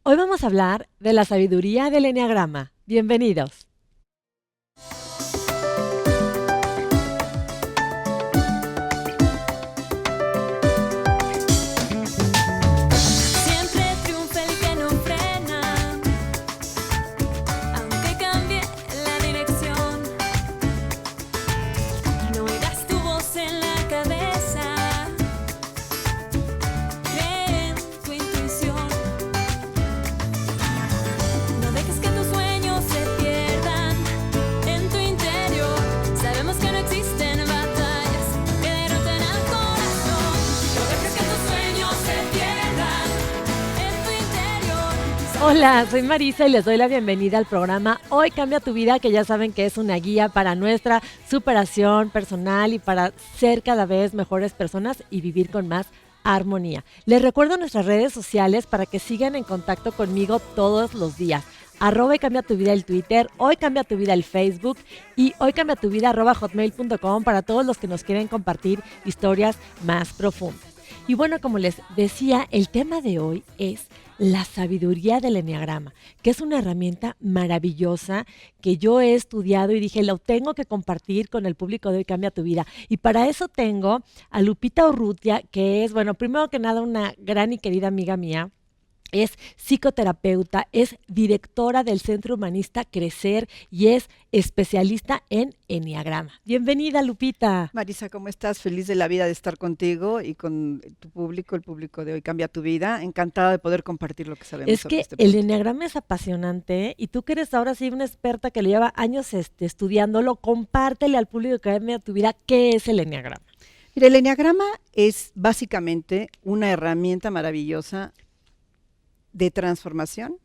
Hoy vamos a hablar de la sabiduría del eneagrama. Bienvenidos. Siempre triunfa el que no frena, aunque cambie la dirección. No oirás tu voz en la cabeza, cree en tu intuición. No dejes que tus sueños se pierdan en tu interior. Sabemos que no existen batallas que derroten al corazón. No dejes que tus sueños se pierdan en tu interior. Hola, soy Marisa y les doy la bienvenida al programa Hoy Cambia Tu Vida, que ya saben que es una guía para nuestra superación personal y para ser cada vez mejores personas y vivir con más armonía. Les recuerdo nuestras redes sociales para que sigan en contacto conmigo todos los días. @Hoy Cambia Tu Vida el Twitter, Hoy Cambia Tu Vida el Facebook y hoycambiatuvida@hotmail.com para todos los que nos quieren compartir historias más profundas. Y bueno, como les decía, el tema de hoy es la sabiduría del eneagrama, que es una herramienta maravillosa que yo he estudiado y dije, lo tengo que compartir con el público de Hoy Cambia Tu Vida. Y para eso tengo a Lupita Urrutia, que es, bueno, primero que nada una gran y querida amiga mía. Es psicoterapeuta, es directora del Centro Humanista Crecer y es especialista en eneagrama. Bienvenida, Lupita. Marisa, ¿cómo estás? Feliz de la vida de estar contigo y con tu público, el público de Hoy Cambia Tu Vida. Encantada de poder compartir lo que sabemos Es sobre que este el punto. eneagrama es apasionante y tú que eres ahora sí una experta que le lleva años estudiándolo, compártele al público que cambia tu vida qué es el eneagrama. Mira, el eneagrama es básicamente una herramienta maravillosa de transformación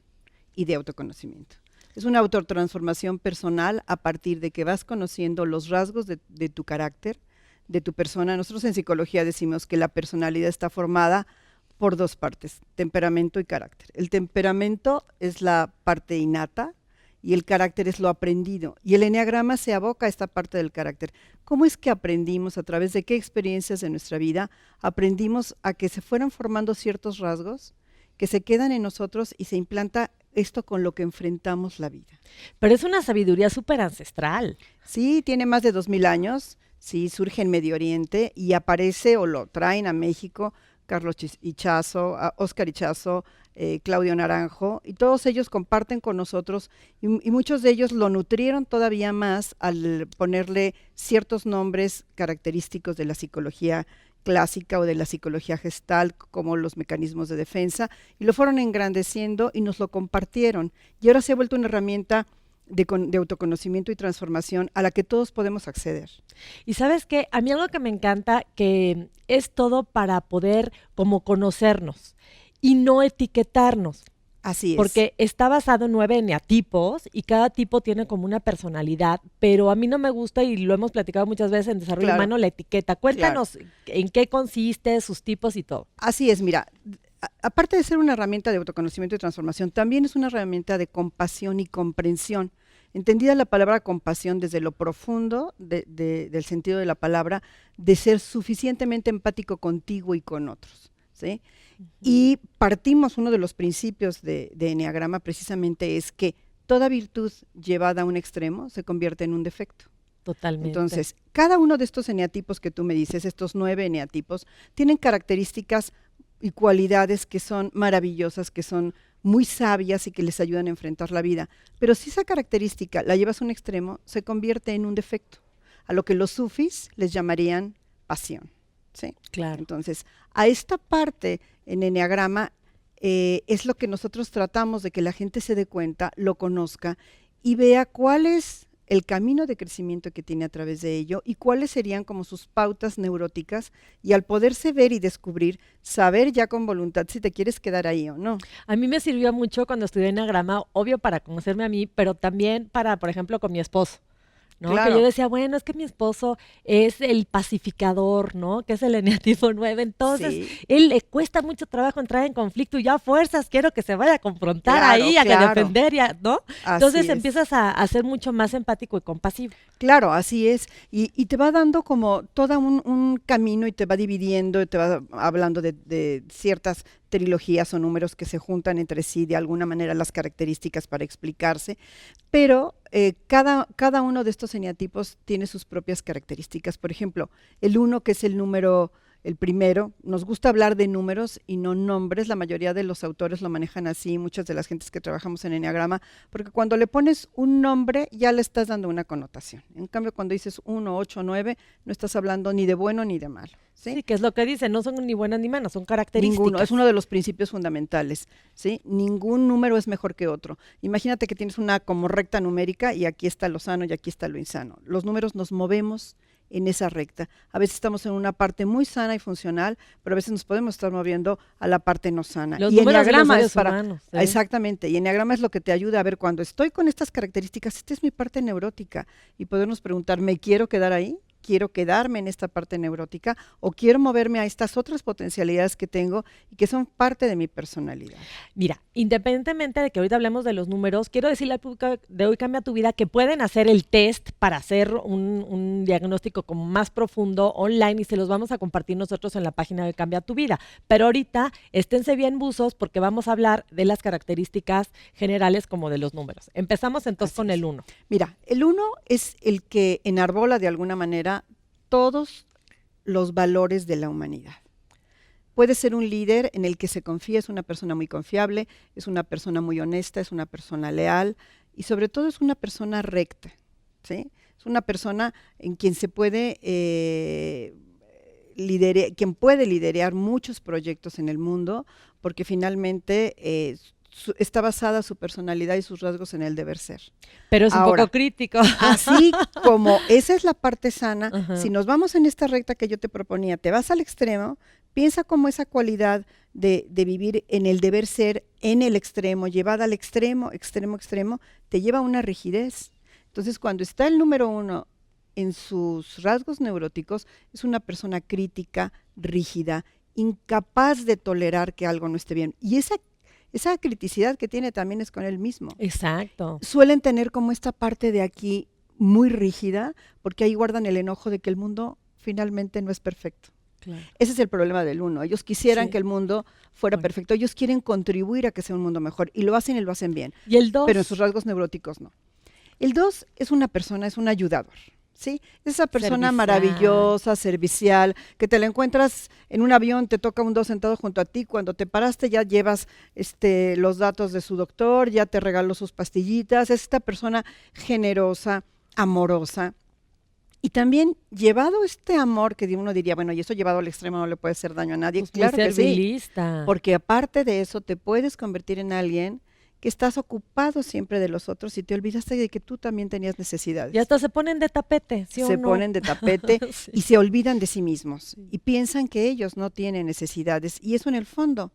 y de autoconocimiento. Es una autotransformación personal a partir de que vas conociendo los rasgos de tu carácter, de tu persona. Nosotros en psicología decimos que la personalidad está formada por dos partes, temperamento y carácter. El temperamento es la parte innata y el carácter es lo aprendido. Y el eneagrama se aboca a esta parte del carácter. ¿Cómo es que aprendimos, a través de qué experiencias de nuestra vida, aprendimos a que se fueran formando ciertos rasgos que se quedan en nosotros y se implanta esto con lo que enfrentamos la vida? Pero es una sabiduría súper ancestral. Sí, tiene más de 2000 años, sí, surge en Medio Oriente y aparece o lo traen a México Carlos Ichazo, Oscar Ichazo, Claudio Naranjo, y todos ellos comparten con nosotros y muchos de ellos lo nutrieron todavía más al ponerle ciertos nombres característicos de la psicología clásica o de la psicología gestal, como los mecanismos de defensa, y lo fueron engrandeciendo y nos lo compartieron. Y ahora se ha vuelto una herramienta de autoconocimiento y transformación a la que todos podemos acceder. Y sabes qué, a mí algo que me encanta, que es todo para poder como conocernos y no etiquetarnos. Así es. Porque está basado en 9 eneatipos y cada tipo tiene como una personalidad, pero a mí no me gusta, y lo hemos platicado muchas veces en Desarrollo Claro. Humano, la etiqueta. Cuéntanos en qué consiste, sus tipos y todo. Así es, mira, aparte de ser una herramienta de autoconocimiento y transformación, también es una herramienta de compasión y comprensión. Entendida la palabra compasión desde lo profundo del sentido de la palabra, de ser suficientemente empático contigo y con otros, ¿sí? Y partimos, uno de los principios de eneagrama precisamente es que toda virtud llevada a un extremo se convierte en un defecto. Totalmente. Entonces, cada uno de estos eneatipos que tú me dices, estos 9 eneatipos, tienen características y cualidades que son maravillosas, que son muy sabias y que les ayudan a enfrentar la vida. Pero si esa característica la llevas a un extremo, se convierte en un defecto, a lo que los sufis les llamarían pasión, ¿sí? Claro. Entonces, a esta parte en eneagrama es lo que nosotros tratamos de que la gente se dé cuenta, lo conozca y vea cuál es el camino de crecimiento que tiene a través de ello y cuáles serían como sus pautas neuróticas, y al poderse ver y descubrir, saber ya con voluntad si te quieres quedar ahí o no. A mí me sirvió mucho cuando estudié eneagrama, obvio para conocerme a mí, pero también para, por ejemplo, con mi esposo. ¿No? Claro. Que yo decía, bueno, es que mi esposo es el pacificador, ¿no? Que es el eneatipo 9, entonces Sí. él le cuesta mucho trabajo entrar en conflicto y yo a fuerzas quiero que se vaya a confrontar Claro, ahí, a claro. que defender, ¿no? Así Entonces es. empiezas a ser mucho más empático y compasivo. Claro, así es. Y te va dando como todo un camino y te va dividiendo, y te va hablando de ciertas trilogías o números que se juntan entre sí, de alguna manera las características para explicarse, pero cada uno de estos eneatipos tiene sus propias características. Por ejemplo, el uno, que es el número, el primero, nos gusta hablar de números y no nombres. La mayoría de los autores lo manejan así, muchas de las gentes que trabajamos en eneagrama, porque cuando le pones un nombre ya le estás dando una connotación. En cambio, cuando dices 1, 8, 9, no estás hablando ni de bueno ni de malo. ¿Sí? Sí, que es lo que dicen, no son ni buenas ni malas, son características. Ninguno, es uno de los principios fundamentales, ¿sí? Ningún número es mejor que otro. Imagínate que tienes una como recta numérica y aquí está lo sano y aquí está lo insano. Los números nos movemos en esa recta. A veces estamos en una parte muy sana y funcional, pero a veces nos podemos estar moviendo a la parte no sana. Los y números de los eneagrama seres es para humanos, ¿sí? Exactamente, y eneagrama es lo que te ayuda a ver cuando estoy con estas características, esta es mi parte neurótica, y podernos preguntar, ¿me quiero quedar ahí? ¿Quiero quedarme en esta parte neurótica o quiero moverme a estas otras potencialidades que tengo y que son parte de mi personalidad? Mira, independientemente de que ahorita hablemos de los números, quiero decirle al público de Hoy Cambia Tu Vida que pueden hacer el test para hacer un diagnóstico como más profundo online y se los vamos a compartir nosotros en la página de Hoy Cambia Tu Vida. Pero ahorita esténse bien buzos porque vamos a hablar de las características generales como de los números. Empezamos entonces Así con es. el 1. Mira, el 1 es el que enarbola de alguna manera todos los valores de la humanidad. Puede ser un líder en el que se confía, es una persona muy confiable, es una persona muy honesta, es una persona leal y sobre todo es una persona recta, ¿sí? Es una persona en quien se puede quien puede liderar muchos proyectos en el mundo porque finalmente está basada su personalidad y sus rasgos en el deber ser. Pero es un Ahora, poco crítico. Así como esa es la parte sana, Ajá. si nos vamos en esta recta que yo te proponía, te vas al extremo, piensa como esa cualidad de vivir en el deber ser, en el extremo, llevada al extremo, extremo, te lleva a una rigidez. Entonces, cuando está el número 1 en sus rasgos neuróticos, es una persona crítica, rígida, incapaz de tolerar que algo no esté bien. Y esa criticidad que tiene también es con él mismo. Exacto. Suelen tener como esta parte de aquí muy rígida, porque ahí guardan el enojo de que el mundo finalmente no es perfecto. Claro. Ese es el problema del 1. Ellos quisieran Sí. que el mundo fuera Bueno. perfecto. Ellos quieren contribuir a que sea un mundo mejor y lo hacen bien, ¿Y el 2? pero en sus rasgos neuróticos no. El 2 es una persona, es un ayudador. ¿Sí? Esa persona Servicial. maravillosa, servicial, que te la encuentras en un avión, te toca un 2 sentado junto a ti, cuando te paraste ya llevas los datos de su doctor, ya te regaló sus pastillitas, es esta persona generosa, amorosa. Y también llevado este amor que uno diría, bueno, y eso llevado al extremo no le puede hacer daño a nadie, Pues claro muy que sí, servilista. porque aparte de eso te puedes convertir en alguien que estás ocupado siempre de los otros y te olvidaste de que tú también tenías necesidades. Y hasta se ponen de tapete, ¿sí o Se no? ponen de tapete Sí. y se olvidan de sí mismos y piensan que ellos no tienen necesidades y eso en el fondo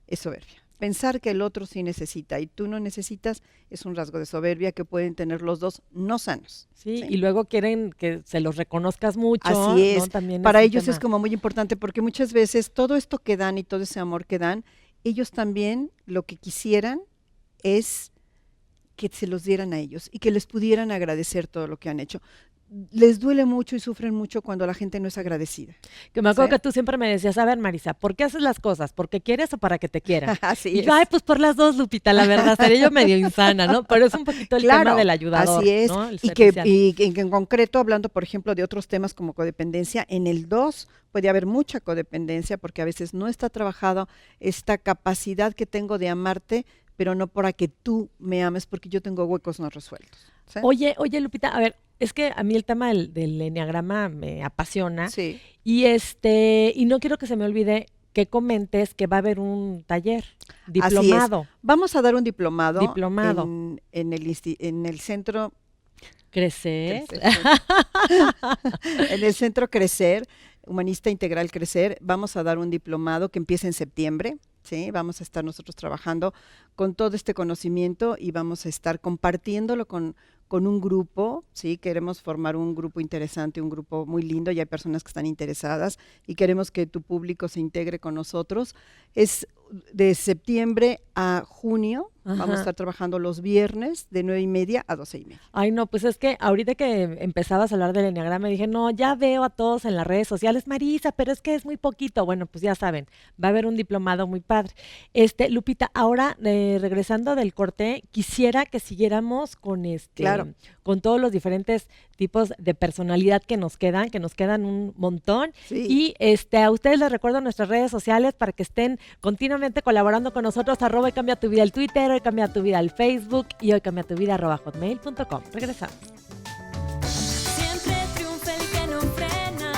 es soberbia. Pensar que el otro sí necesita y tú no necesitas es un rasgo de soberbia que pueden tener los dos no sanos. Sí, ¿sí? y luego quieren que se los reconozcas mucho. Así es. ¿no? También Para un ellos es tema. como muy importante porque muchas veces todo esto que dan y todo ese amor que dan, ellos también lo que quisieran es que se los dieran a ellos y que les pudieran agradecer todo lo que han hecho. Les duele mucho y sufren mucho cuando la gente no es agradecida. Que me acuerdo ¿sí? que tú siempre me decías, a ver, Marisa, ¿por qué haces las cosas? ¿Porque quieres o para que te quieran? Así Y es. yo, ay, pues por las dos, Lupita, la verdad, seré yo medio insana, ¿no? Pero es un poquito el tema del ayudador, así es. ¿no? El Y que, servicial. que en concreto, hablando, por ejemplo, de otros temas como codependencia, en el 2 puede haber mucha codependencia porque a veces no está trabajado esta capacidad que tengo de amarte, pero no para que tú me ames porque yo tengo huecos no resueltos. ¿sí? Oye, Lupita, a ver, es que a mí el tema del eneagrama me apasiona Sí. y no quiero que se me olvide que comentes que va a haber un taller diplomado. Vamos a dar un diplomado, Diplomado. en el centro Crecer. en el centro Crecer, Humanista Integral Crecer, vamos a dar un diplomado que empieza en septiembre. ¿sí? Vamos a estar nosotros trabajando con todo este conocimiento y vamos a estar compartiéndolo con con un grupo, ¿sí? Queremos formar un grupo interesante, un grupo muy lindo, y hay personas que están interesadas y queremos que tu público se integre con nosotros. Es de septiembre a junio, vamos a Ajá. estar trabajando los viernes de 9:30 a 12:30. Ay, no, pues es que ahorita que empezabas a hablar del enneagrama, dije, no, ya veo a todos en las redes sociales, Marisa, pero es que es muy poquito. Bueno, pues ya saben, va a haber un diplomado muy padre. Lupita, ahora regresando del corte, quisiera que siguiéramos con Claro. con todos los diferentes tipos de personalidad que nos quedan un montón. Sí. Y a ustedes les recuerdo nuestras redes sociales para que estén continuamente colaborando con nosotros, @ Hoy Cambia Tu Vida el Twitter, Hoy Cambia Tu Vida el Facebook y Hoy Cambia Tu Vida @hotmail.com. Regresamos. Siempre triunfa el que no frena,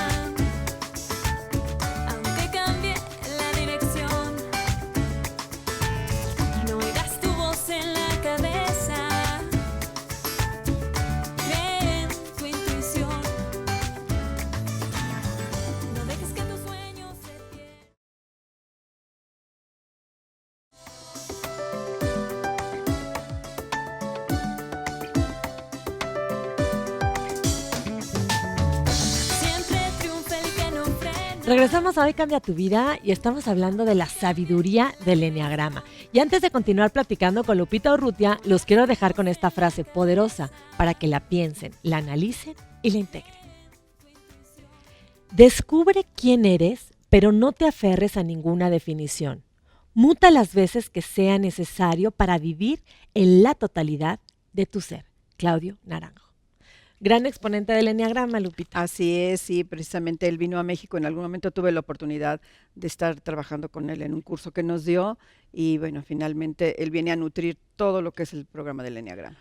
aunque cambie la dirección. No oigas tu voz en la cabeza, cree en tu intuición. No dejes que tus sueños se pierdan. Siempre triunfa el que no frena. Regresamos a Hoy Cambia Tu Vida y estamos hablando de la sabiduría del enneagrama. Y antes de continuar platicando con Lupita Urrutia, los quiero dejar con esta frase poderosa para que la piensen, la analicen y la integren. Descubre quién eres, pero no te aferres a ninguna definición. Muta las veces que sea necesario para vivir en la totalidad de tu ser. Claudio Naranjo. Gran exponente del enneagrama, Lupita. Así es, sí, precisamente él vino a México, en algún momento tuve la oportunidad de estar trabajando con él en un curso que nos dio y bueno, finalmente él viene a nutrir todo lo que es el programa del enneagrama.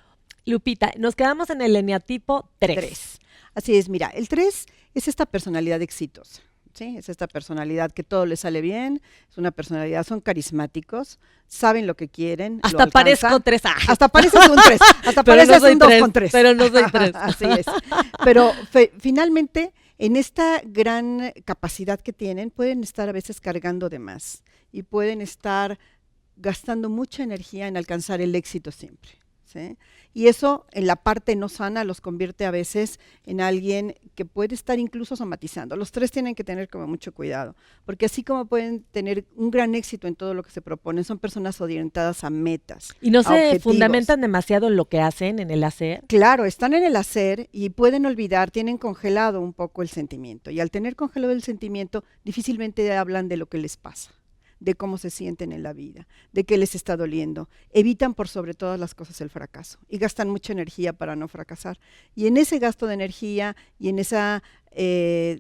Lupita, nos quedamos en el eneatipo 3. 3. Así es, mira, el 3 es esta personalidad exitosa, ¿sí? Es esta personalidad que todo le sale bien, es una personalidad, son carismáticos, saben lo que quieren. lo Hasta alcanzan. parezco 3. Hasta pareces un 3, hasta Pero no pareces soy un 2 tres, con 3. pero no soy 3. Así es. Pero finalmente, en esta gran capacidad que tienen, pueden estar a veces cargando de más y pueden estar gastando mucha energía en alcanzar el éxito siempre, ¿sí? Y eso en la parte no sana los convierte a veces en alguien que puede estar incluso somatizando. Los 3 tienen que tener como mucho cuidado, porque así como pueden tener un gran éxito en todo lo que se proponen, son personas orientadas a metas. Y no a se objetivos. fundamentan demasiado en lo que hacen, en el hacer. Claro, están en el hacer y pueden olvidar, tienen congelado un poco el sentimiento. Y al tener congelado el sentimiento, difícilmente hablan de lo que les pasa, de cómo se sienten en la vida, de qué les está doliendo. Evitan por sobre todas las cosas el fracaso y gastan mucha energía para no fracasar. Y en ese gasto de energía y en esa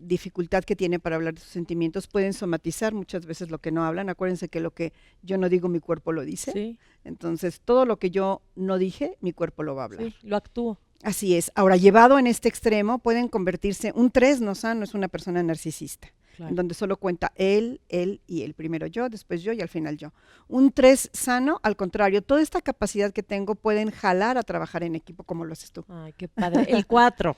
dificultad que tiene para hablar de sus sentimientos, pueden somatizar muchas veces lo que no hablan. Acuérdense que lo que yo no digo, mi cuerpo lo dice. Sí, Entonces, todo lo que yo no dije, mi cuerpo lo va a hablar. sí, lo actúo. Así es. Ahora, llevado en este extremo, pueden convertirse, un 3 no sano es una persona narcisista, Claro. en donde solo cuenta él y él. Primero yo, después yo y al final yo. Un 3 sano, al contrario, toda esta capacidad que tengo pueden jalar a trabajar en equipo como lo haces tú. Ay, qué padre. El 4,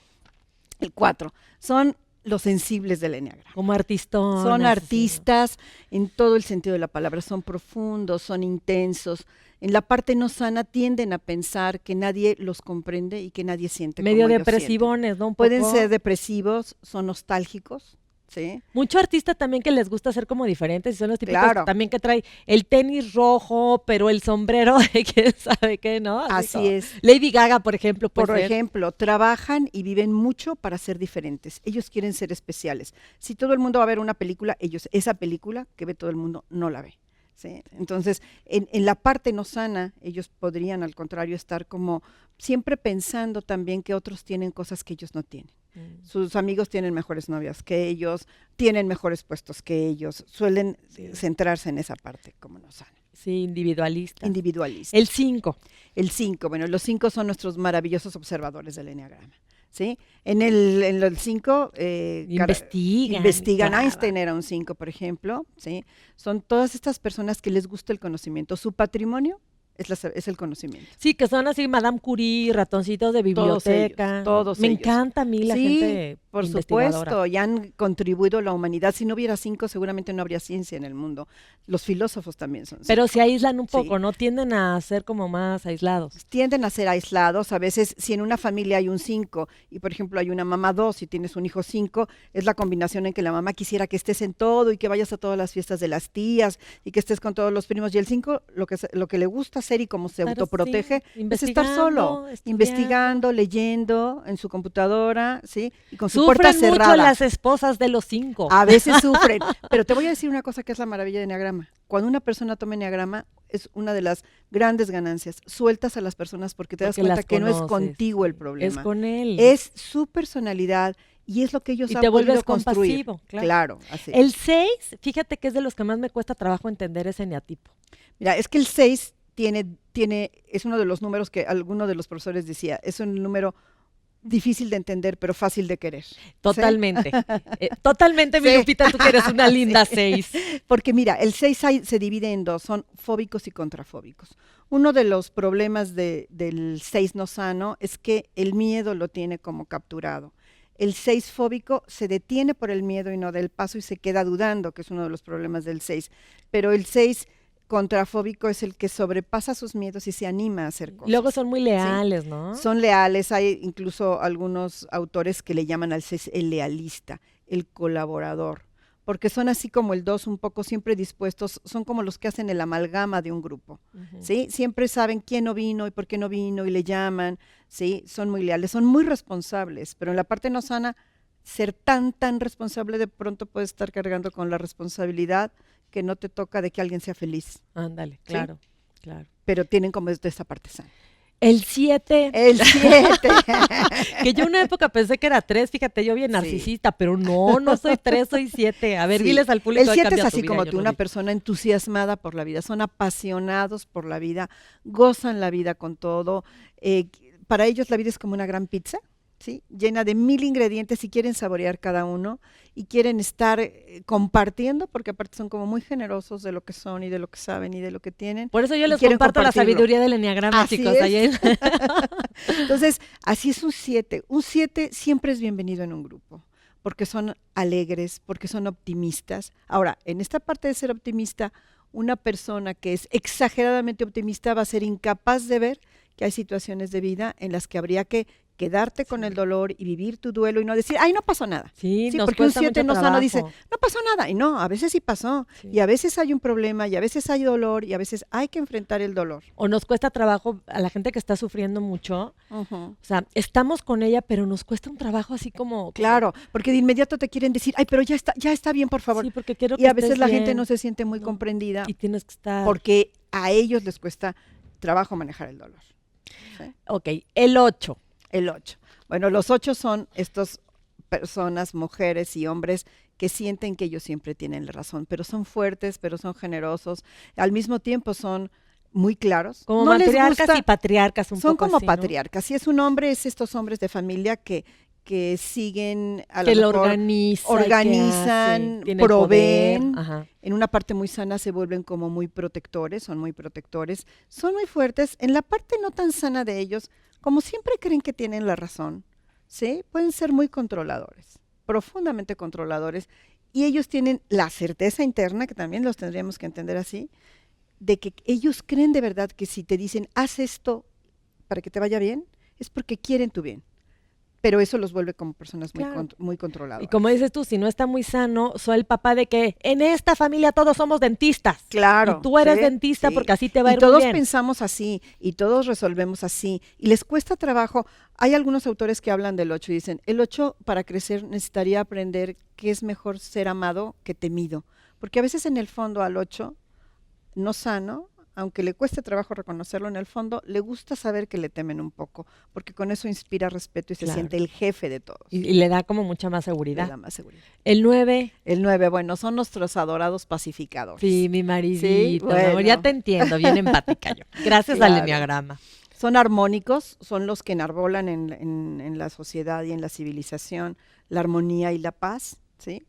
El 4 son los sensibles del enneagrama. como artistón. Son artistas en todo el sentido de la palabra, son profundos, son intensos. En la parte no sana tienden a pensar que nadie los comprende y que nadie siente Medio como ellos depresivones, ¿no? Un sienten. Pueden poco. ser depresivos, son nostálgicos, ¿sí? Mucho artista también que les gusta ser como diferentes y son los típicos Claro. también que trae el tenis rojo, pero el sombrero de quién sabe qué, ¿no? Así como es. Lady Gaga, por ejemplo, puede Por ser. ejemplo, trabajan y viven mucho para ser diferentes. Ellos quieren ser especiales. Si todo el mundo va a ver una película, ellos esa película que ve todo el mundo no la ve, ¿sí? Entonces, en la parte no sana, ellos podrían al contrario estar como siempre pensando también que otros tienen cosas que ellos no tienen. Sus amigos tienen mejores novias que ellos, tienen mejores puestos que ellos, suelen centrarse en esa parte como no sana. Sí, individualista. Individualista. El 5. El 5, bueno, los 5 son nuestros maravillosos observadores del enneagrama, ¿sí? En el 5 investigan. claro. Einstein era un 5, por ejemplo, ¿sí? Son todas estas personas que les gusta el conocimiento. Su patrimonio es el conocimiento. Sí, que son así Madame Curie, ratoncitos de biblioteca. todos Me ellos. encanta a mí la Sí, gente Por investigadora. supuesto, y han contribuido a la humanidad. Si no hubiera 5, seguramente no habría ciencia en el mundo. Los filósofos también son 5. Pero se aíslan un poco, Sí. ¿no? Tienden a ser como más aislados. Tienden a ser aislados. A veces, si en una familia hay un 5 y, por ejemplo, hay una mamá 2 y tienes un hijo 5, es la combinación en que la mamá quisiera que estés en todo y que vayas a todas las fiestas de las tías y que estés con todos los primos. Y el 5, lo que le gusta hacer y cómo se Claro, autoprotege sí, es estar solo, estudiando. investigando, leyendo en su computadora, ¿sí? Y con su puerta Sufren mucho cerrada. las esposas de los 5. A veces sufren, pero te voy a decir una cosa que es la maravilla de Enneagrama. Cuando una persona toma Enneagrama, es una de las grandes ganancias. Sueltas a las personas porque te das Porque cuenta las que no es conoces, contigo el Es problema. con él. Es su personalidad y es lo que ellos Y han te vuelves podido construir. compasivo, claro. Claro, así. El 6, fíjate que es de los que más me cuesta trabajo entender ese eneatipo. Mira, es que el 6 es uno de los números que alguno de los profesores decía, es un número difícil de entender, pero fácil de querer. ¿Sí? Totalmente. Totalmente, mi Sí. Lupita, tú que eres una linda 6. Porque mira, el 6 se divide en dos, son fóbicos y contrafóbicos. Uno de los problemas del 6 no sano es que el miedo lo tiene como capturado. El 6 fóbico se detiene por el miedo y no da el paso y se queda dudando, que es uno de los problemas del 6. Pero el 6 contrafóbico es el que sobrepasa sus miedos y se anima a hacer cosas. Luego son muy leales, ¿no? Son leales, hay incluso algunos autores que le llaman al 6 el lealista, el colaborador, porque son así como el 2, un poco siempre dispuestos, son como los que hacen el amalgama de un grupo, Ujú. ¿sí? Siempre saben quién no vino y por qué no vino y le llaman, ¿sí? Son muy leales, son muy responsables, pero en la parte no sana, ser tan responsable de pronto puede estar cargando con la responsabilidad que no te toca de que alguien sea feliz, Ándale, claro, claro. pero tienen como de esta parte sana. El 7, El 7. que yo una época pensé que era 3, fíjate, yo bien Sí. narcisista, pero no soy 3, soy 7. A ver, Sí. diles al público. El de 7 es Cambia tu así Vida, como yo tú, no una vi. persona entusiasmada por la vida, son apasionados por la vida, gozan la vida con todo. Para ellos la vida es como una gran pizza, ¿sí? Llena de 1000 ingredientes y quieren saborear cada uno y quieren estar compartiendo, porque aparte son como muy generosos de lo que son y de lo que saben y de lo que tienen. Por eso yo y les quieren comparto la compartirlo. sabiduría del enneagrama, Así chicos. es. Ahí Entonces, así es un 7. Un 7 siempre es bienvenido en un grupo, porque son alegres, porque son optimistas. Ahora, en esta parte de ser optimista, una persona que es exageradamente optimista va a ser incapaz de ver que hay situaciones de vida en las que habría que quedarte con el dolor y vivir tu duelo y no decir, ay, no pasó nada. Sí, nos porque un cuesta 7 mucho no sano trabajo. dice, no pasó nada. Y no, a veces sí pasó. Sí. Y a veces hay un problema, y a veces hay dolor, y a veces hay que enfrentar el dolor. O nos cuesta trabajo a la gente que está sufriendo mucho. Ujú. O sea, estamos con ella, pero nos cuesta un trabajo así como... Claro, porque de inmediato te quieren decir, ay, pero ya está bien, por favor. Sí, porque quiero Y que a veces estés la gente bien. no se siente muy No. comprendida Y tienes que estar... porque a ellos les cuesta trabajo manejar el dolor. ¿Sí? Ok, el 8. El 8. Bueno, los 8 son estas personas, mujeres y hombres que sienten que ellos siempre tienen la razón, pero son fuertes, pero son generosos, al mismo tiempo son muy claros. Como No les matriarcas gusta- y patriarcas un son poco como así, ¿no? patriarcas. Si es un hombre, es estos hombres de familia que siguen a lo Que lo mejor organizan, organizan, tienen poder. proveen. Ajá. En una parte muy sana se vuelven como muy protectores, son muy fuertes. En la parte no tan sana de ellos, como siempre creen que tienen la razón, ¿sí? Pueden ser muy controladores, profundamente controladores, y ellos tienen la certeza interna, que también los tendríamos que entender así, de que ellos creen de verdad que si te dicen, haz esto para que te vaya bien, es porque quieren tu bien. Pero eso los vuelve como personas muy, Claro. muy controladoras. Y como dices tú, si no está muy sano, soy el papá de que en esta familia todos somos dentistas. Claro. Y tú eres sí, dentista sí. porque así te va a Y ir muy todos bien. pensamos así, y todos resolvemos así, y les cuesta trabajo. Hay algunos autores que hablan del 8 y dicen, el 8 para crecer necesitaría aprender que es mejor ser amado que temido. Porque a veces en el fondo al 8, no sano, aunque le cueste trabajo reconocerlo, en el fondo le gusta saber que le temen un poco, porque con eso inspira respeto y se Claro. siente el jefe de todos. Y le da como mucha más Le seguridad. da más seguridad. El 9, El 9, bueno, son nuestros adorados pacificadores. sí, mi maridito, Sí, mi amor, ya bueno. te entiendo, bien empática yo. Gracias al Claro. enneagrama. Son armónicos, son los que enarbolan en la sociedad y en la civilización la armonía y la paz, ¿sí?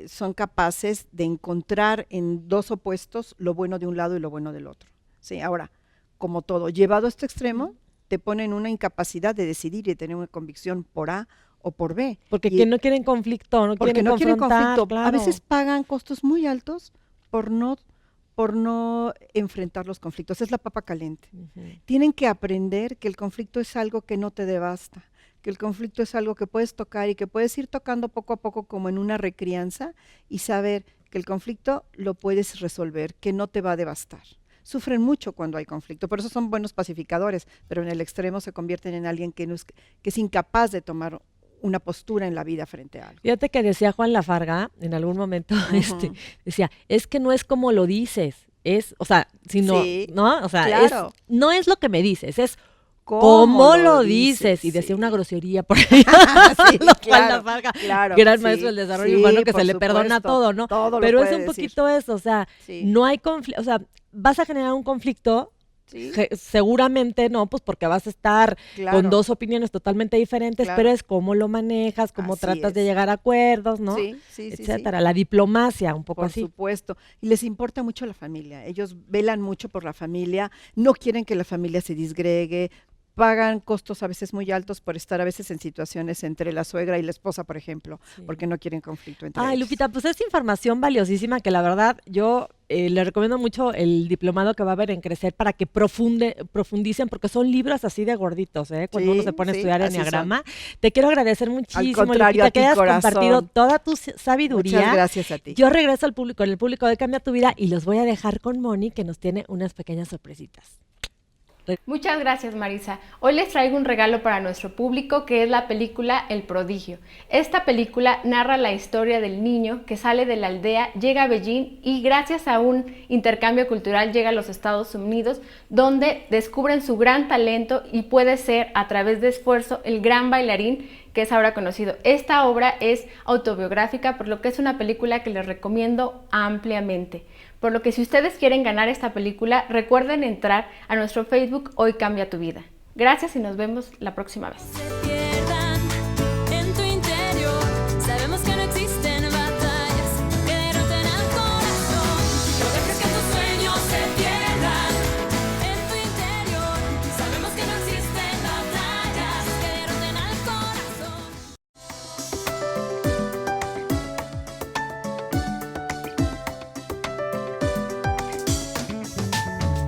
Son capaces de encontrar en dos opuestos lo bueno de un lado y lo bueno del otro, ¿sí? Ahora, como todo, llevado a este extremo, te pone en una incapacidad de decidir y de tener una convicción por A o por B. Porque Y- que no quieren conflicto, no porque quieren no quieren confrontar, conflicto. claro. A veces pagan costos muy altos por no enfrentar los conflictos. Es la papa caliente. Ujú. Tienen que aprender que el conflicto es algo que no te devasta, que el conflicto es algo que puedes tocar y que puedes ir tocando poco a poco como en una recrianza y saber que el conflicto lo puedes resolver, que no te va a devastar. Sufren mucho cuando hay conflicto, por eso son buenos pacificadores, pero en el extremo se convierten en alguien que es incapaz de tomar una postura en la vida frente a algo. Fíjate que decía Juan Lafarga en algún momento, Ujú. decía, es que no es como lo dices, o sea, sino, Sí, ¿no? O sea, claro. no es lo que me dices, es cómo lo dices. Y decía Sí. una grosería por ahí. Sí, Juan claro, Lafarga, claro, gran sí, maestro del desarrollo sí, humano que por se le perdona supuesto, todo, ¿no? todo lo Pero es puede un decir. poquito eso, o sea, Sí. no hay conflicto, o sea, vas a generar un conflicto. Sí, Seguramente no, pues porque vas a estar claro. con dos opiniones totalmente diferentes, Claro. pero es cómo lo manejas, cómo Así tratas de es. llegar a acuerdos, ¿no? Sí, sí, sí, sí. Etcétera. La diplomacia, un poco Por así. supuesto. Y les importa mucho la familia. Ellos velan mucho por la familia, no quieren que la familia se disgregue, pagan costos a veces muy altos por estar a veces en situaciones entre la suegra y la esposa, por ejemplo, Sí. porque no quieren conflicto entre Ay, ellos. Lupita, pues es información valiosísima que la verdad yo le recomiendo mucho el diplomado que va a haber en Crecer para que profundicen, porque son libros así de gorditos, ¿eh? Cuando uno Sí, se pone a sí, estudiar así enneagrama. Te quiero agradecer muchísimo, contrario, Lupita, a que ti, hayas corazón. compartido toda tu sabiduría. Muchas gracias a ti. Yo regreso con el público de Cambia tu Vida y los voy a dejar con Moni, que nos tiene unas pequeñas sorpresitas. Muchas gracias, Marisa. Hoy les traigo un regalo para nuestro público que es la película El Prodigio. Esta película narra la historia del niño que sale de la aldea, llega a Beijing y gracias a un intercambio cultural llega a los Estados Unidos, donde descubren su gran talento y puede ser, a través de esfuerzo, el gran bailarín que es ahora conocido. Esta obra es autobiográfica, por lo que es una película que les recomiendo ampliamente. Por lo que si ustedes quieren ganar esta película, recuerden entrar a nuestro Facebook Hoy Cambia tu Vida. Gracias y nos vemos la próxima vez. Se pierdan en tu interior. Sabemos que no existen batallas que derroten al corazón. No dejes que tus sueños se pierdan en tu interior. Sabemos que no existen batallas que derroten al corazón.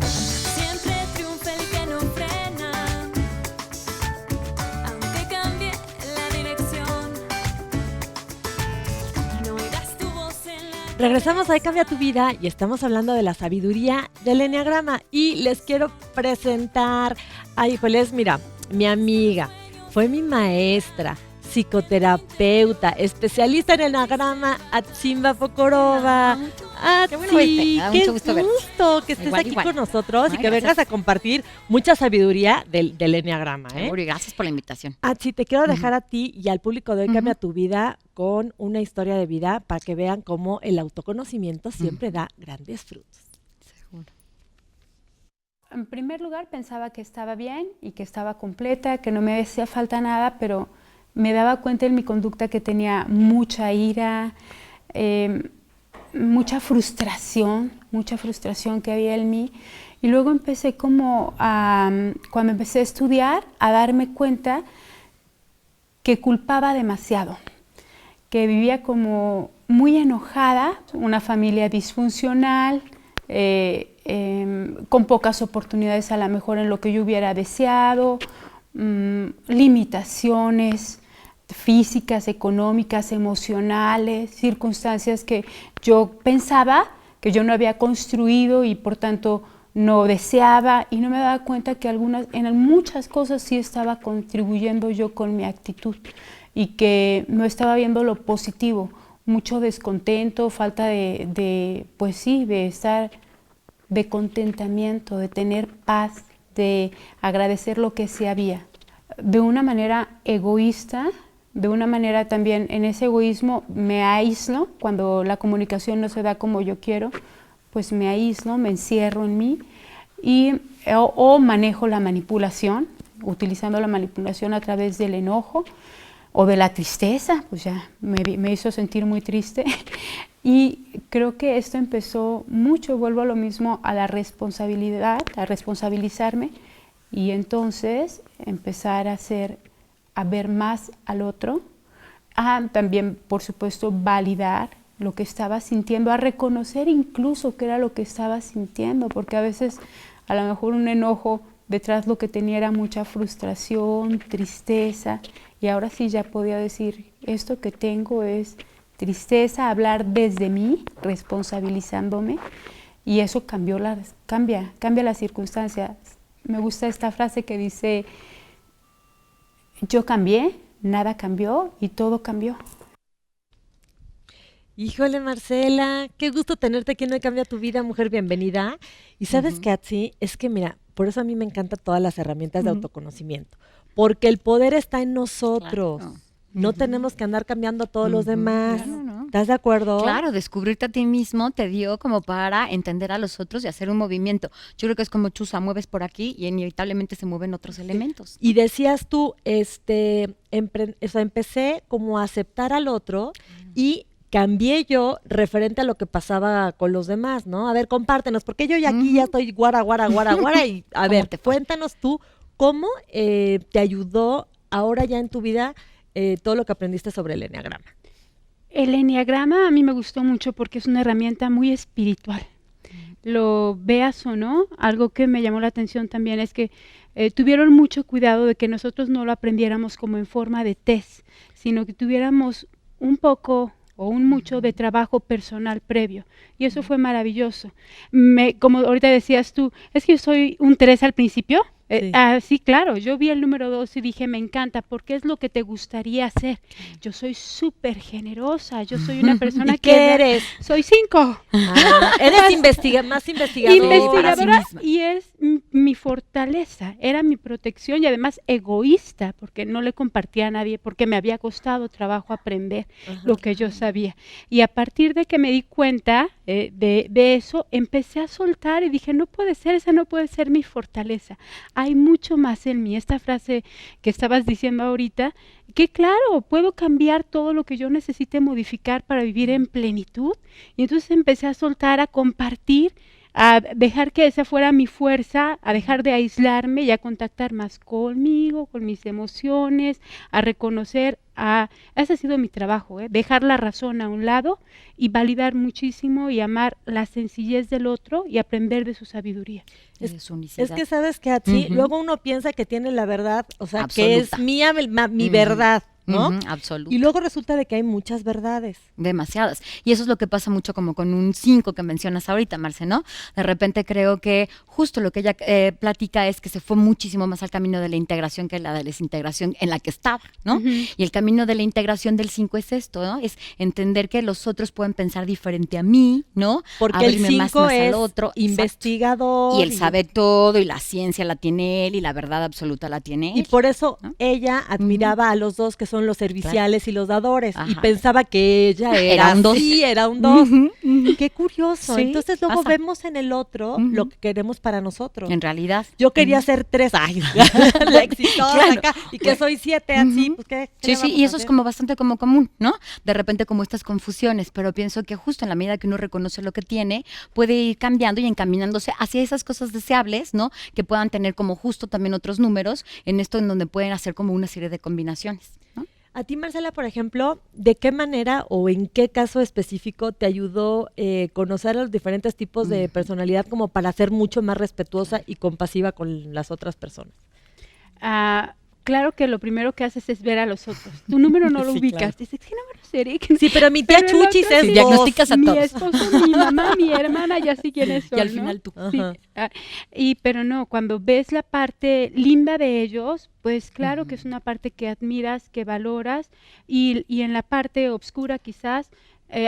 Siempre triunfa el que no frena, aunque cambie la dirección. No oirás tu voz en la Regresamos a Hoy Cambia tu Vida y estamos hablando de la sabiduría del enneagrama. Y les quiero presentar, ay, híjoles, mira, mi amiga, fue mi maestra, psicoterapeuta, especialista en enneagrama, Atsimba Pocorova. Qué bueno verte, me da qué mucho gusto verte. gusto que estés Igual, aquí igual. con nosotros y Ay, que vengas gracias. a compartir mucha sabiduría del enneagrama, ¿eh? Seguro, y gracias por la invitación. Atsi, te quiero dejar a ti y al público de Hoy Cambia Ujú. tu Vida con una historia de vida para que vean cómo el autoconocimiento siempre da grandes frutos. Seguro. En primer lugar, pensaba que estaba bien y que estaba completa, que no me hacía falta nada, pero me daba cuenta en mi conducta que tenía mucha ira, mucha frustración que había en mí. Y luego empecé cuando empecé a estudiar, a darme cuenta que culpaba demasiado, que vivía como muy enojada, una familia disfuncional, con pocas oportunidades a lo mejor en lo que yo hubiera deseado, limitaciones físicas, económicas, emocionales, circunstancias que yo pensaba que yo no había construido y por tanto no deseaba, y no me daba cuenta que en muchas cosas sí estaba contribuyendo yo con mi actitud y que no estaba viendo lo positivo, mucho descontento, falta de estar, de contentamiento, de tener paz, de agradecer lo que sí había. De una manera egoísta, de una manera también en ese egoísmo me aíslo, cuando la comunicación no se da como yo quiero, pues me aíslo, me encierro en mí o manejo la manipulación, utilizando la manipulación a través del enojo o de la tristeza, pues ya me hizo sentir muy triste. Y creo que esto empezó mucho, vuelvo a lo mismo, a la responsabilidad, a responsabilizarme y entonces empezar a a ver más al otro, a también, por supuesto, validar lo que estaba sintiendo, a reconocer incluso qué era lo que estaba sintiendo, porque a veces a lo mejor un enojo detrás lo que tenía era mucha frustración, tristeza, y ahora sí ya podía decir, esto que tengo es tristeza, hablar desde mí, responsabilizándome, y eso cambia las circunstancias. Me gusta esta frase que dice, yo cambié, nada cambió y todo cambió. Híjole, Marcela, qué gusto tenerte aquí en Hoy Cambia Tu Vida, mujer, bienvenida. Y sabes qué, Atsi, es que mira, por eso a mí me encantan todas las herramientas de autoconocimiento, porque el poder está en nosotros. Claro. No tenemos que andar cambiando a todos los demás. Claro, ¿no? ¿Estás de acuerdo? Claro, descubrirte a ti mismo te dio como para entender a los otros y hacer un movimiento. Yo creo que es como chuza, mueves por aquí y inevitablemente se mueven otros elementos. Y decías tú, o sea, empecé como a aceptar al otro y cambié yo referente a lo que pasaba con los demás, ¿no? A ver, compártenos, porque yo ya aquí ya estoy guara, y a ¿Cómo ver, te fue? cuéntanos tú cómo te ayudó ahora ya en tu vida todo lo que aprendiste sobre el eneagrama. El eneagrama a mí me gustó mucho porque es una herramienta muy espiritual. Lo veas o no, algo que me llamó la atención también es que tuvieron mucho cuidado de que nosotros no lo aprendiéramos como en forma de test, sino que tuviéramos un poco o un mucho de trabajo personal previo. Y eso fue maravilloso. Como ahorita decías tú, es que yo soy un 3 al principio. Sí. Sí, claro, yo vi el número 2 y dije, me encanta, porque es lo que te gustaría hacer. Yo soy súper generosa, yo soy una persona ¿Y qué eres? Soy 5. Eres más investigadora. Investigadora misma. y es mi fortaleza, era mi protección y además egoísta, porque no le compartía a nadie, porque me había costado trabajo aprender lo que yo sabía. Y a partir de que me di cuenta de eso, empecé a soltar y dije, no puede ser, esa no puede ser mi fortaleza. Hay mucho más en mí. Esta frase que estabas diciendo ahorita, que claro, puedo cambiar todo lo que yo necesite modificar para vivir en plenitud. Y entonces empecé a soltar, a compartir, a dejar que esa fuera mi fuerza, a dejar de aislarme y a contactar más conmigo, con mis emociones, a reconocer, ese ha sido mi trabajo, dejar la razón a un lado y validar muchísimo y amar la sencillez del otro y aprender de su sabiduría. De su unicidad. Es que sabes que así, luego uno piensa que tiene la verdad, o sea, que es Absoluta. mía mi verdad, ¿no? Absoluto. Y luego resulta de que hay muchas verdades. Demasiadas. Y eso es lo que pasa mucho como con un 5 que mencionas ahorita, Marce, ¿no? De repente creo que justo lo que ella platica es que se fue muchísimo más al camino de la integración que la de la desintegración en la que estaba, ¿no? Y el camino de la integración del 5 es esto, ¿no? Es entender que los otros pueden pensar diferente a mí, ¿no? Porque el Abrirme más 5 al es otro. Exacto. investigador. Y él sabe todo y la ciencia la tiene él y la verdad absoluta la tiene él. Y por eso ¿no? ella admiraba a los dos que son los serviciales y los dadores. Y Ajá. pensaba que ella Era un 2. Sí, era un 2. Qué curioso. Sí, Entonces luego pasa. vemos en el otro lo que queremos para nosotros. En realidad. Yo quería ser 3. Ay, la exitosa Claro. acá. Y que soy 7 así, pues ¿qué Sí, le sí, vamos y a eso es hacer? como bastante como común, ¿no? De repente como estas confusiones, pero pienso que justo en la medida que uno reconoce lo que tiene, puede ir cambiando y encaminándose hacia esas cosas deseables, ¿no? Que puedan tener como justo también otros números en esto en donde pueden hacer como una serie de combinaciones, ¿no? A ti, Marcela, por ejemplo, ¿de qué manera o en qué caso específico te ayudó conocer los diferentes tipos de personalidad como para ser mucho más respetuosa y compasiva con las otras personas? Claro que lo primero que haces es ver a los otros. Tu número no lo Sí, ubicas. claro. Dices, ¿qué número seré? Sí, pero mi tía Pero el Chuchis otro es sí. dos. Diagnosticas a Mi todos. esposo, mi mamá, mi hermana, ya sí quiénes son, Y al ¿no? final tú. Sí. Ajá. Pero no, cuando ves la parte linda de ellos, pues claro que es una parte que admiras, que valoras, y en la parte oscura quizás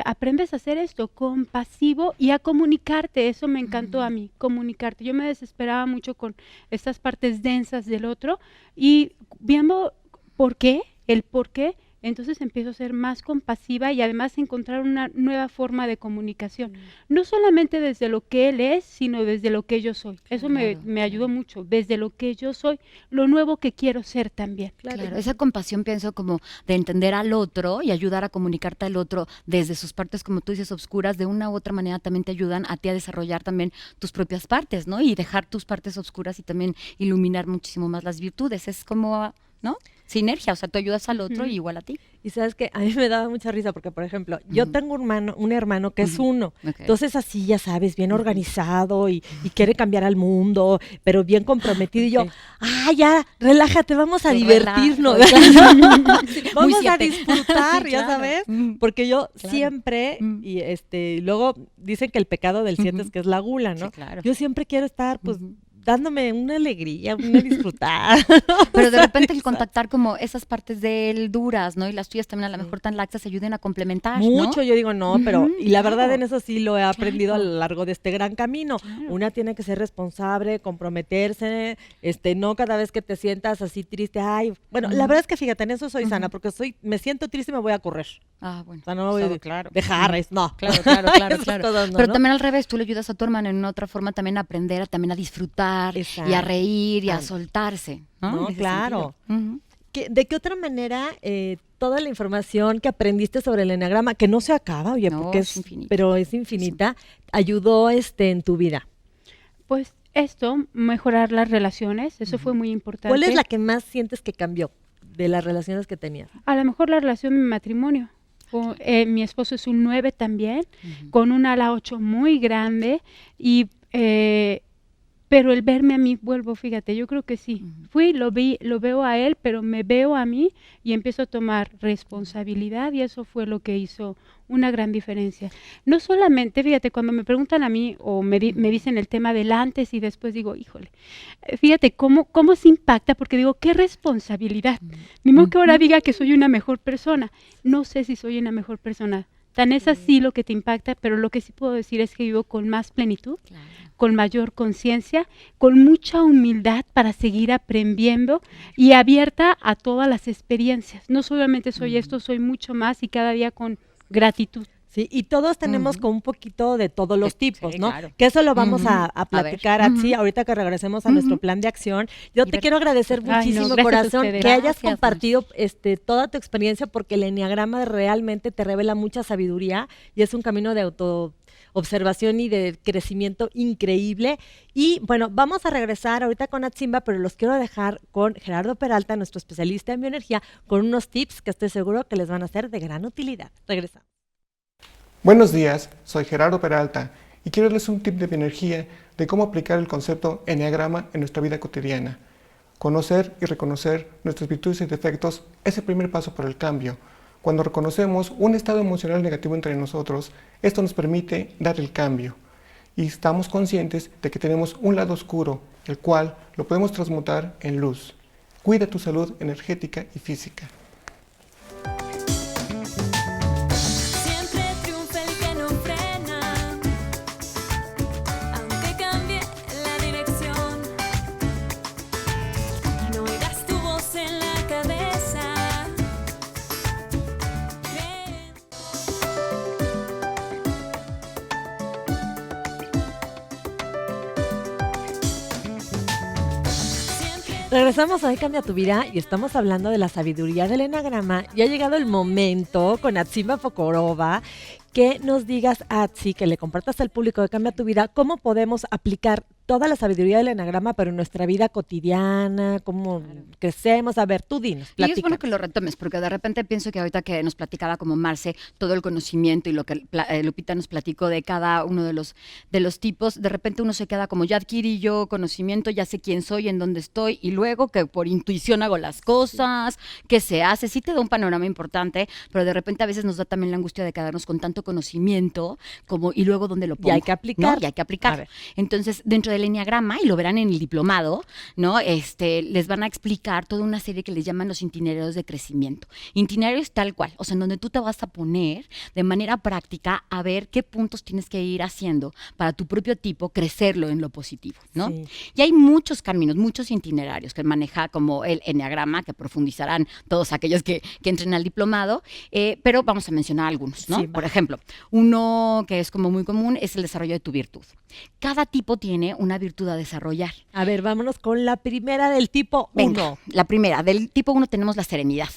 aprendes a hacer esto, compasivo y a comunicarte. Eso me encantó a mí, comunicarte. Yo me desesperaba mucho con estas partes densas del otro y viendo el por qué, entonces empiezo a ser más compasiva y además encontrar una nueva forma de comunicación. No solamente desde lo que él es, sino desde lo que yo soy. Eso me ayudó mucho, desde lo que yo soy, lo nuevo que quiero ser también. Claro, esa compasión pienso como de entender al otro y ayudar a comunicarte al otro desde sus partes, como tú dices, obscuras, de una u otra manera también te ayudan a ti a desarrollar también tus propias partes, ¿no? Y dejar tus partes obscuras y también iluminar muchísimo más las virtudes. Es como, ¿no? sinergia, o sea, tú ayudas al otro y igual a ti. Y sabes que a mí me daba mucha risa porque, por ejemplo, yo tengo un hermano que es uno. Ok. Entonces así, ya sabes, bien organizado y quiere cambiar al mundo, pero bien comprometido. Y yo, Ok. ya, relájate, vamos a Te divertirnos. relajas, Muy Vamos a siete. disfrutar, Sí, ya claro. sabes. Mm. Porque yo Claro. siempre, Mm. y luego dicen que el pecado del 7 es que es la gula, ¿no? Sí, claro. Yo siempre quiero estar, pues, Ujú. dándome una alegría, una disfrutar. Pero de repente el Exacto. contactar como esas partes de él duras, ¿no? Y las tuyas también a lo mejor tan laxas ayuden a complementar, ¿no? Mucho, yo digo, no, pero, Ujú, y la verdad claro. en eso sí lo he aprendido a Claro. lo largo de este gran camino. Una tiene que ser responsable, comprometerse, no cada vez que te sientas así triste, bueno, la verdad es que fíjate, en eso soy sana, porque me siento triste y me voy a correr. Ah, bueno. O sea, no me voy Eso, a claro. dejar, no. Claro, claro, claro, Esas claro. cosas no, Pero ¿no? también al revés, tú le ayudas a tu hermano en una otra forma también a aprender, también a disfrutar y a Exacto. reír y a Ah. soltarse, ¿no? No, En ese claro. sentido. Ujú. ¿De qué otra manera toda la información que aprendiste sobre el eneagrama, que no se acaba, oye, No, porque es infinita. pero es infinita, ayudó en tu vida? Pues esto, mejorar las relaciones, eso fue muy importante. ¿Cuál es la que más sientes que cambió de las relaciones que tenías? A lo mejor la relación de mi matrimonio. Mi esposo es un 9 también, con un ala 8 muy grande, pero el verme a mí, fíjate, yo creo que sí. Fui, lo vi, lo veo a él, pero me veo a mí y empiezo a tomar responsabilidad y eso fue lo que hizo una gran diferencia. No solamente, fíjate, cuando me preguntan a mí o me dicen el tema del antes y después digo, híjole, fíjate cómo se impacta, porque digo, qué responsabilidad. Ni modo que ahora diga que soy una mejor persona. No sé si soy una mejor persona. Tan es así lo que te impacta, pero lo que sí puedo decir es que vivo con más plenitud, con mayor conciencia, con mucha humildad para seguir aprendiendo y abierta a todas las experiencias. No solamente soy esto, soy mucho más y cada día con gratitud. Sí, y todos tenemos con un poquito de todos los tipos, sí, ¿no? claro. Que eso lo vamos a A ver. platicar, Atsi, ahorita que regresemos a nuestro plan de acción. Yo te quiero agradecer Ay, no, muchísimo, gracias a corazón, ustedes. que hayas Gracias, compartido toda tu experiencia, porque el enneagrama realmente te revela mucha sabiduría y es un camino de autoobservación y de crecimiento increíble. Y bueno, vamos a regresar ahorita con Atsimba, pero los quiero dejar con Gerardo Peralta, nuestro especialista en bioenergía, con unos tips que estoy seguro que les van a ser de gran utilidad. Regresamos. Buenos días, soy Gerardo Peralta y quiero darles un tip de bioenergía de cómo aplicar el concepto enneagrama en nuestra vida cotidiana. Conocer y reconocer nuestras virtudes y defectos es el primer paso para el cambio. Cuando reconocemos un estado emocional negativo entre nosotros, esto nos permite dar el cambio. Y estamos conscientes de que tenemos un lado oscuro, el cual lo podemos transmutar en luz. Cuida tu salud energética y física. Siempre triunfa el que no frena, aunque cambie la dirección. No oigas tu voz en la cabeza. Cree. Regresamos a Hoy Cambia Tu Vida y estamos hablando de la sabiduría del enagrama. Y ha llegado el momento con Atsimba Focorova que nos digas, Atsi, que le compartas al público de Cambia Tu Vida, cómo podemos aplicar toda la sabiduría del enagrama, pero en nuestra vida cotidiana, cómo crecemos. A ver, tú dinos, Y es platícanos. bueno que lo retomes, porque de repente pienso que ahorita que nos platicaba como Marce, todo el conocimiento y lo que Lupita nos platicó de cada uno de los tipos, de repente uno se queda como, ya adquirí yo conocimiento, ya sé quién soy, en dónde estoy, y luego que por intuición hago las cosas, qué se hace, sí te da un panorama importante, pero de repente a veces nos da también la angustia de quedarnos con tanto conocimiento como y luego dónde lo pongo. Y hay que aplicar. ¿no? Y hay que A aplicar. ver. Entonces, dentro del enneagrama, y lo verán en el diplomado, ¿no? Les van a explicar toda una serie que les llaman los itinerarios de crecimiento. Itinerarios tal cual, o sea, en donde tú te vas a poner de manera práctica a ver qué puntos tienes que ir haciendo para tu propio tipo crecerlo en lo positivo, ¿no? Sí. Y hay muchos caminos, muchos itinerarios que maneja como el enneagrama, que profundizarán todos aquellos que entren al diplomado, pero vamos a mencionar algunos, ¿no? Sí, va. Por ejemplo, uno que es como muy común es el desarrollo de tu virtud. Cada tipo tiene una virtud a desarrollar. A ver, vámonos con la primera del tipo Venga, 1. la primera, del tipo 1 tenemos la serenidad.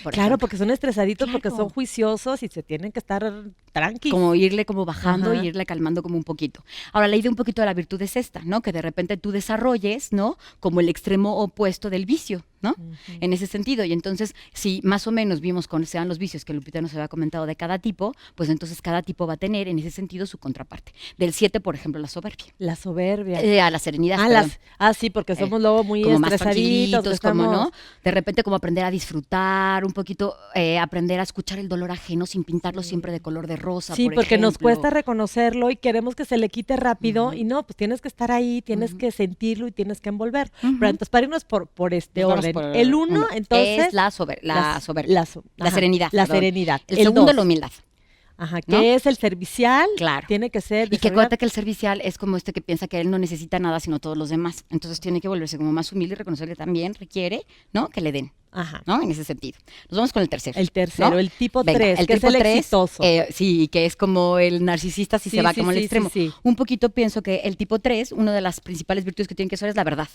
por Claro, ejemplo. porque son estresaditos, porque Claro. son juiciosos y se tienen que estar tranquilos. Como irle como bajando Ajá. y irle calmando como un poquito. Ahora, la idea un poquito de la virtud es esta, ¿no? Que de repente tú desarrolles, ¿no? Como el extremo opuesto del vicio, ¿no? En ese sentido. Y entonces, si más o menos vimos cuáles sean los vicios que Lupita nos había comentado de cada tipo, pues entonces cada tipo va a tener en ese sentido su contraparte. Del 7, por ejemplo, la soberbia. La soberbia. A la serenidad. perdón. Sí, porque somos Eh, luego muy como más estresaditos. tranquilitos, que como estamos- no, de repente como aprender a disfrutar, un poquito aprender a escuchar el dolor ajeno sin pintarlo siempre de color de rosa. Sí, por porque nos ejemplo. cuesta reconocerlo y queremos que se le quite rápido y no, pues tienes que estar ahí, tienes que sentirlo y tienes que envolver. Pero entonces, para irnos por este Nos vamos orden. por el 1, entonces... es la soberbia. La ajá, serenidad. La perdón. serenidad. El segundo, dos, la humildad. Ajá, que ¿no? es el servicial. Claro. Tiene que ser... Y que desarrollar- acuérdate que el servicial es como este que piensa que él no necesita nada sino todos los demás. Entonces tiene que volverse como más humilde y reconocer que también requiere, ¿no? Que le den, Ajá. ¿no? En ese sentido. Nos vamos con el tercero. El tercero, ¿no? el tipo Venga, 3, el que es tipo el 3, exitoso. Sí, que es como el narcisista si Sí, se va sí, como al sí, extremo. sí, sí. Un poquito pienso que el tipo 3, una de las principales virtudes que tienen que ser es la verdad,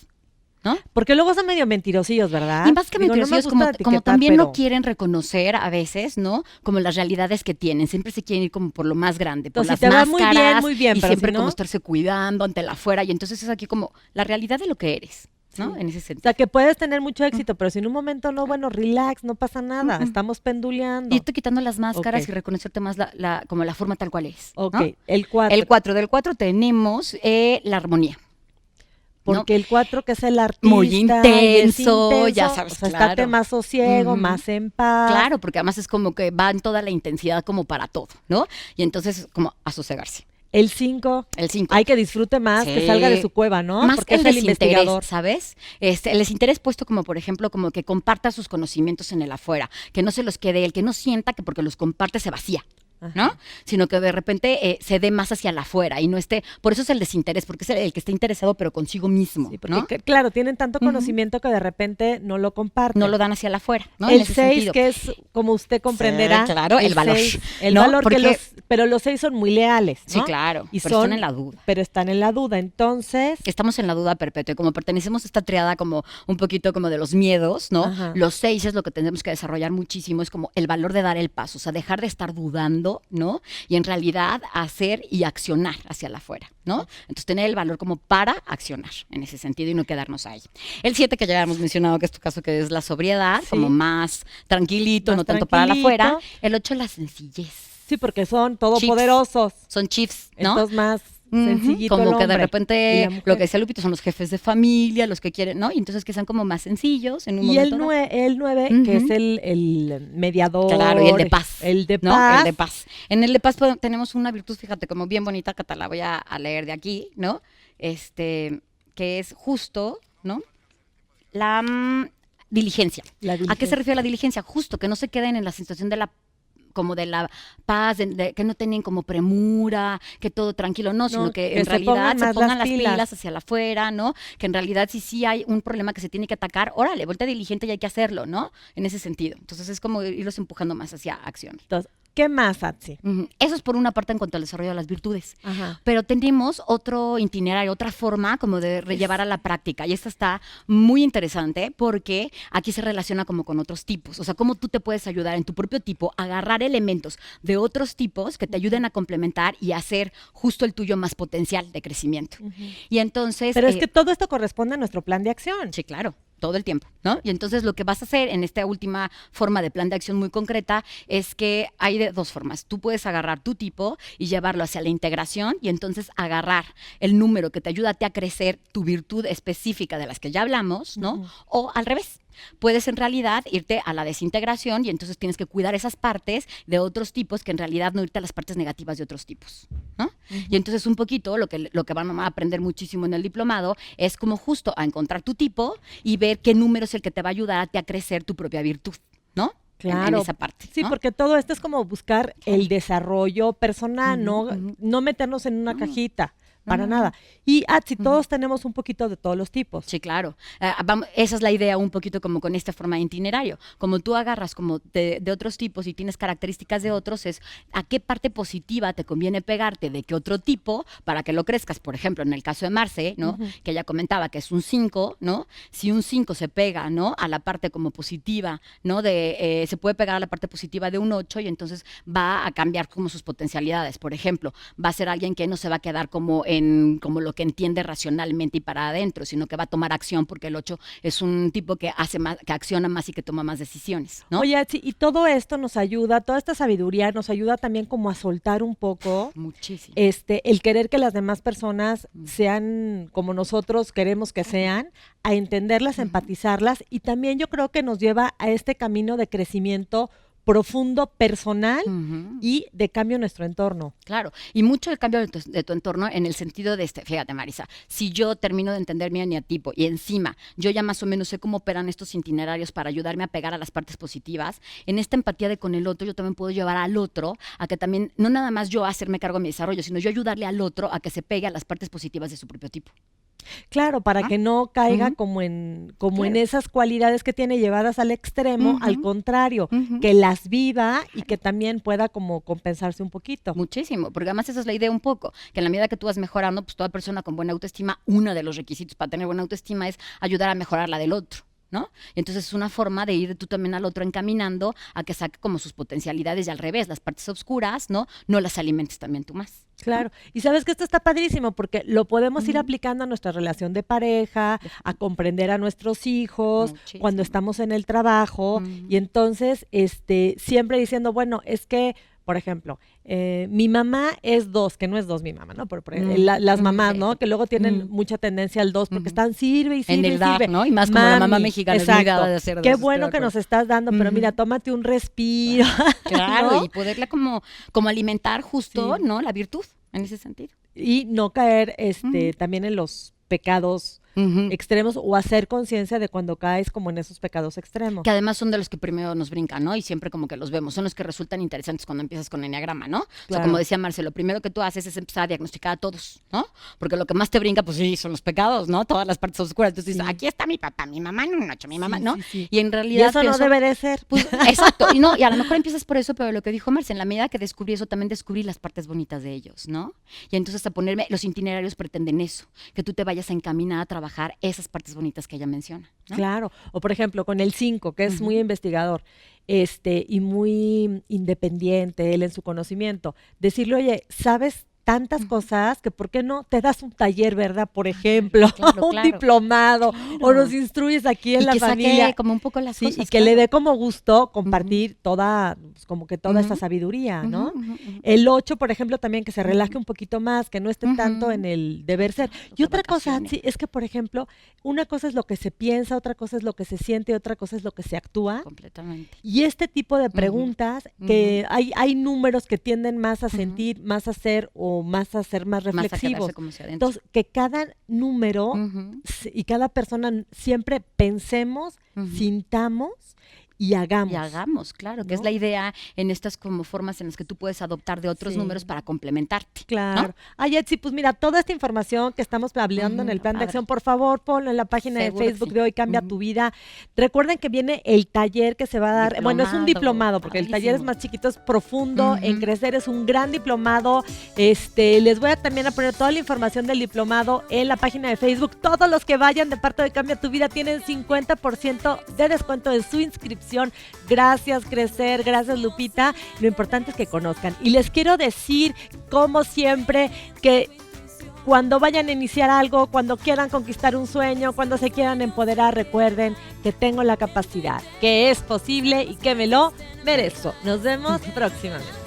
¿no? Porque luego son medio mentirosillos, ¿verdad? Y más que Digo, no me mentirosillos, gusta como etiquetar, también pero- no quieren reconocer a veces, ¿no? Como las realidades que tienen. Siempre se quieren ir como por lo más grande, por Entonces, las si te va muy máscaras. bien, y pero siempre si no- como estarse cuidando ante la afuera. Y entonces es aquí como la realidad de lo que eres, ¿no? En ese O sentido. sea, que puedes tener mucho éxito, pero si en un momento no, bueno, relax, no pasa nada, estamos penduleando. Y estoy quitando las máscaras Ok. y reconocerte más como la forma tal cual es. Ok, ¿no? el 4. El 4, del 4 tenemos la armonía. Porque el 4 que es el artista. Muy y es intenso, ya sabes, O sea, claro. estate más sosiego, Ujú. más en paz. Claro, porque además es como que va en toda la intensidad como para todo, ¿no? Y entonces como a sosegarse. El 5. El 5. Hay que disfrute más, que Sí. salga de su cueva, ¿no? Más Porque que el es el desinterés, investigador. ¿sabes? El desinterés puesto como, por ejemplo, como que comparta sus conocimientos en el afuera, que no se los quede él, que no sienta que porque los comparte se vacía. ¿No? Sino que de repente se dé más hacia la afuera y no esté, por eso es el desinterés, porque es el que está interesado pero consigo mismo, Sí, porque, ¿no? claro, tienen tanto conocimiento que de repente no lo comparten. No lo dan hacia la afuera, ¿no? En El ese 6, sentido. que es, como usted comprenderá. Sí, claro, el valor, 6, el ¿no? valor Porque- pero los 6 son muy leales, ¿no? Sí, claro, Y pero están en la duda. Pero están en la duda, entonces... Estamos en la duda perpetua. Y como pertenecemos a esta triada como un poquito como de los miedos, ¿no? Ajá. Los 6 es lo que tenemos que desarrollar muchísimo, es como el valor de dar el paso, o sea, dejar de estar dudando, ¿no? Y en realidad hacer y accionar hacia la afuera, ¿no? Entonces tener el valor como para accionar en ese sentido y no quedarnos ahí. El 7 que ya hemos mencionado, que es tu caso, que es la sobriedad, Sí. como más tranquilito, Más no tanto para la tranquilito. afuera. El 8 la sencillez. Sí, porque son todopoderosos. Son chiefs, ¿no? Entonces más Ujú, sencillito como el que de hombre y repente la mujer. lo que decía Lupita son los jefes de familia, los que quieren, ¿no? Y entonces que sean como más sencillos en un Y momento. el dado. 9, que es el mediador. Claro, y el de paz. El de ¿no? paz. El de paz. En el de paz tenemos una virtud, fíjate, como bien bonita, que te la voy a leer de aquí, ¿no? Que es justo, ¿no? La diligencia. La ¿A qué diligencia. se refiere la diligencia? Justo, que no se queden en la situación de la la paz, que no tienen como premura, que todo tranquilo, no, sino que que en se realidad pongan se más pongan las las pilas. pilas hacia la afuera, ¿no? Que en realidad sí hay un problema que se tiene que atacar, órale, vuelta diligente y hay que hacerlo, ¿no? En ese sentido. Entonces es como irlos empujando más hacia acción. Entonces, ¿qué más, Atsi? Ujú. Eso es por una parte en cuanto al desarrollo de las virtudes. Ajá. Pero tenemos otro itinerario, otra forma como de llevar a la práctica. Y esta está muy interesante porque aquí se relaciona como con otros tipos. O sea, cómo tú te puedes ayudar en tu propio tipo a agarrar elementos de otros tipos que te ayuden a complementar y hacer justo el tuyo más potencial de crecimiento. Y entonces... Pero es que todo esto corresponde a nuestro plan de acción. Sí, claro, todo el tiempo, ¿no? Y entonces lo que vas a hacer en esta última forma de plan de acción muy concreta es que hay de dos formas. Tú puedes agarrar tu tipo y llevarlo hacia la integración y entonces agarrar el número que te ayuda a ti a crecer tu virtud específica de las que ya hablamos, ¿no? O al revés. Puedes en realidad irte a la desintegración y entonces tienes que cuidar esas partes de otros tipos que en realidad no irte a las partes negativas de otros tipos, ¿no? Y entonces un poquito lo que van a aprender muchísimo en el diplomado es como justo a encontrar tu tipo y ver qué número es el que te va a ayudar a ti a crecer tu propia virtud, ¿no? Claro. En esa parte. Sí, ¿no? porque todo esto es como buscar el desarrollo personal, no meternos en una cajita. para nada. Y si todos tenemos un poquito de todos los tipos. Sí, claro. Esa es la idea un poquito como con esta forma de itinerario. Como tú agarras como de otros tipos y tienes características de otros, es a qué parte positiva te conviene pegarte de qué otro tipo para que lo crezcas. Por ejemplo, en el caso de Marce, ¿no? Que ella comentaba que es un 5, ¿no? Si un 5 se pega, ¿no? A la parte como positiva, ¿no? Se puede pegar a la parte positiva de un 8 y entonces va a cambiar como sus potencialidades. Por ejemplo, va a ser alguien que no se va a quedar como lo que entiende racionalmente y para adentro, sino que va a tomar acción porque el 8 es un tipo que hace más, que acciona más y que toma más decisiones, ¿no? Oye, y todo esto nos ayuda, toda esta sabiduría nos ayuda también como a soltar un poco. Muchísimo. El querer que las demás personas sean como nosotros queremos que sean, a entenderlas, empatizarlas, y también yo creo que nos lleva a este camino de crecimiento profundo, personal y de cambio en nuestro entorno. Claro, y mucho el cambio de tu entorno en el sentido de fíjate Marisa, si yo termino de entender mi eneatipo y encima yo ya más o menos sé cómo operan estos itinerarios para ayudarme a pegar a las partes positivas, en esta empatía de con el otro yo también puedo llevar al otro a que también, no nada más yo hacerme cargo de mi desarrollo, sino yo ayudarle al otro a que se pegue a las partes positivas de su propio tipo. Claro, para que no caiga como en esas cualidades que tiene llevadas al extremo, al contrario, que las viva y que también pueda como compensarse un poquito. Muchísimo, porque además esa es la idea un poco, que en la medida que tú vas mejorando, pues toda persona con buena autoestima, uno de los requisitos para tener buena autoestima es ayudar a mejorar la del otro, ¿no? Y entonces es una forma de ir tú también al otro encaminando a que saque como sus potencialidades y al revés, las partes oscuras, ¿no? No las alimentes también tú más. Claro, y sabes que esto está padrísimo porque lo podemos ir aplicando a nuestra relación de pareja, a comprender a nuestros hijos, Muchísimo. cuando estamos en el trabajo, y entonces siempre diciendo, bueno, es que, por ejemplo, mi mamá es 2, que no es 2 mi mamá, ¿no? Las mamás, ¿no? Que luego tienen mucha tendencia al 2 porque están sirve y sirve En el y sirve. ¿no? Y más como la mamá mexicana es muy dada de hacer Qué dos, bueno estoy que de nos estás dando, pero mira, tómate un respiro. Claro, ¿no? y poderla como alimentar justo, Sí. ¿no? La virtud, en ese sentido. Y no caer también en los pecados extremos o hacer conciencia de cuando caes como en esos pecados extremos. Que además son de los que primero nos brincan, ¿no? Y siempre como que los vemos. Son los que resultan interesantes cuando empiezas con enneagrama, ¿no? O sea, Claro. como decía Marce, lo primero que tú haces es empezar a diagnosticar a todos, ¿no? Porque lo que más te brinca, pues sí, son los pecados, ¿no? Todas las partes oscuras. Entonces dices, aquí está mi papá, mi mamá en un 8, mi mamá, Sí, ¿no? sí, sí. Y en Y realidad... eso que no debe de ser. Pues, exacto, y a lo mejor empiezas por eso, pero lo que dijo Marce, en la medida que descubrí eso, también descubrí las partes bonitas de ellos, ¿no? Y entonces a ponerme, los itinerarios pretenden eso, que tú te vayas a encaminar a trabajar esas partes bonitas que ella menciona, ¿no? Claro. O por ejemplo, con el 5, que es muy investigador, y muy independiente él en su conocimiento, decirle, oye, ¿sabes tantas cosas que por qué no te das un taller, ¿verdad? Por ejemplo, Claro, un claro. diplomado, o nos instruyes aquí en Y la que familia. saque como un poco las Sí, cosas. y que le dé como gusto compartir toda, pues, como que toda esta Ujú. sabiduría, ¿no? Ujú, ujú, ujú. El 8, por ejemplo, también que se relaje un poquito más, que no esté tanto en el deber ser. Y Las otra cosa, vacaciones. sí, es que, por ejemplo, una cosa es lo que se piensa, otra cosa es lo que se siente, otra cosa es lo que se actúa. Completamente. Y este tipo de preguntas, que hay números que tienden más a sentir, más a ser o más a ser más Más a quedarse reflexivos. como hacia adentro. Entonces, que cada número Ujú. y cada persona siempre pensemos, sintamos y hagamos. Y hagamos, claro, que es ¿no? la idea en estas como formas en las que tú puedes adoptar de otros Sí. números para complementarte. Claro. ¿no? Ay, Etsy, pues mira, toda esta información que estamos hablando en el plan de padre. acción, por favor, ponlo en la página Seguro de que Facebook sí. de Hoy Cambia Tu Vida. Recuerden que viene el taller que se va a dar. Bueno, es un diplomado, porque el taller es padrísimo. más chiquito, es profundo en crecer, es un gran diplomado. Les voy a también a poner toda la información del diplomado en la página de Facebook. Todos los que vayan de parte de Cambia Tu Vida tienen 50% de descuento en su inscripción. Gracias, Crecer, gracias, Lupita. Lo importante es que conozcan. Y les quiero decir, como siempre, que cuando vayan a iniciar algo, cuando quieran conquistar un sueño, cuando se quieran empoderar, recuerden que tengo la capacidad, que es posible y que me lo merezco. Nos vemos próximamente.